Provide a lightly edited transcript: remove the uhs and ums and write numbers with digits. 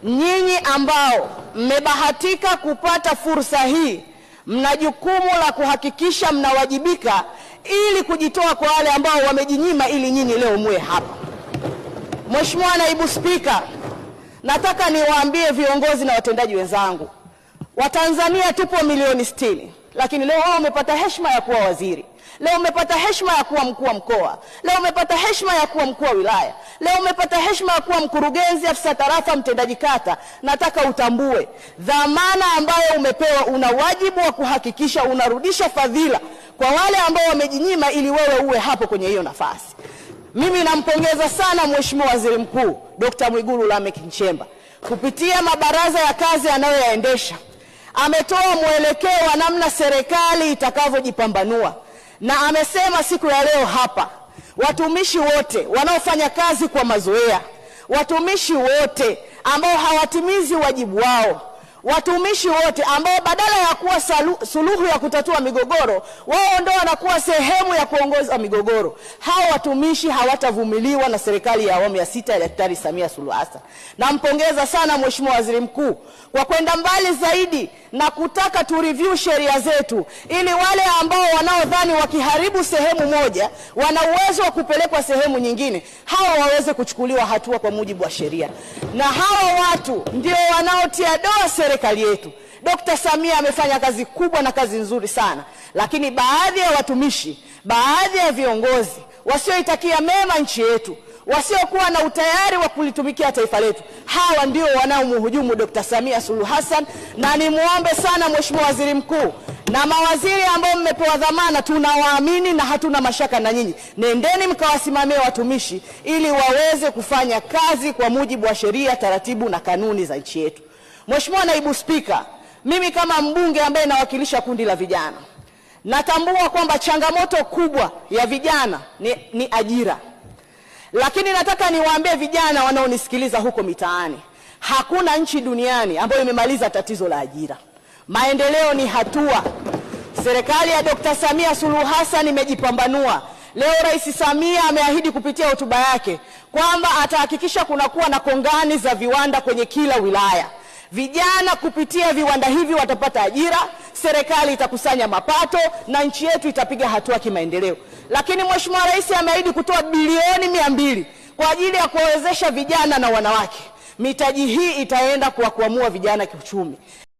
nyinyi ambao mmebahatika kupata fursa hii, mna jukumu la kuhakikisha mnawajibika ili kujitoa kwa wale ambao wamejinyima ili nyinyi leo muwe hapa. Mheshimiwa Naibu Spika, nataka niwaambie viongozi na watendaji wenzangu, Watanzania tupo milioni 60, lakini leo wao wamepata heshima ya kuwa waziri. Leo umepata heshima ya kuwa mkuu wa mkoa. Leo umepata heshima ya kuwa mkuu wa wilaya. Leo umepata heshima ya kuwa mkurugenzi, afisa tarafa, mtendaji kata. Nataka utambue dhamana ambayo umepewa, una wajibu wa kuhakikisha unarudisha fadhila kwa wale ambao wamejinyima ili wewe uwe hapo kwenye hiyo nafasi. Mimi nampongeza sana Mheshimiwa Waziri Mkuu Dr. Mwigulu Lameck Nchemba kupitia mabaraza ya kazi anayoyaendesha. Ametoa mwelekeo wa namna serikali itakavyojipambanua, na amesema siku ya leo hapa, watumishi wote wanaofanya kazi kwa mazoea, watumishi wote ambao hawatimizi wajibu wao, watumishi wote ambao badala ya kuwa suluhu ya kutatua migogoro, wao ndio wanakuwa sehemu ya kuongoza migogoro, hao watumishi hawatavumiliwa na serikali ya awamu ya 6 ya Daktari Samia Suluhu Hassan. Nampongeza sana Mheshimiwa Waziri Mkuu kwa kwenda mbali zaidi na kutaka tu review sheria zetu, ili wale ambao wanaodhani wakiharibu sehemu moja wana uwezo wa kupelekwa sehemu nyingine, hawa waweze kuchukuliwa hatua kwa mujibu wa sheria. Na hawa watu ndio wanaotia doa serikali yetu. Dr. Samia amefanya kazi kubwa na kazi nzuri sana, lakini baadhi ya watumishi, baadhi ya viongozi wasioitakia mema nchi yetu, wasiokuwa na utayari wa kulitumikia taifa letu, hawa ndio wanaomhujumu Dr. Samia Suluhu Hassan. Na nimuombe sana Mheshimiwa Waziri Mkuu na mawaziri ambao mmepewa dhamana, tunawaamini na hatuna mashaka na nyinyi, nendeni mkawasimamie watumishi ili waweze kufanya kazi kwa mujibu wa sheria, taratibu na kanuni za nchi yetu. Mheshimiwa Naibu Spika, mimi kama mbunge ambaye nawakilisha kundi la vijana, natambua kwamba changamoto kubwa ya vijana ni ajira. Lakini nataka niwaambie vijana wanaonisikiliza huko mitaani, hakuna nchi duniani ambayo imemaliza tatizo la ajira. Maendeleo ni hatua. Serikali ya Dr. Samia Suluhu Hassan imejipambanua. Leo Rais Samia ameahidi kupitia hotuba yake kwamba atahakikisha kunakuwa na kongani za viwanda kwenye kila wilaya. Vijana kupitia viwanda hivi watapata ajira, serikali itakusanya mapato na nchi yetu itapiga hatua kimaendeleo. Lakini Mheshimiwa Rais ameahidi kutoa bilioni 200 kwa ajili ya kuwawezesha vijana na wanawake. Mitaji hii itaenda kwa kuamua vijana kiuchumi.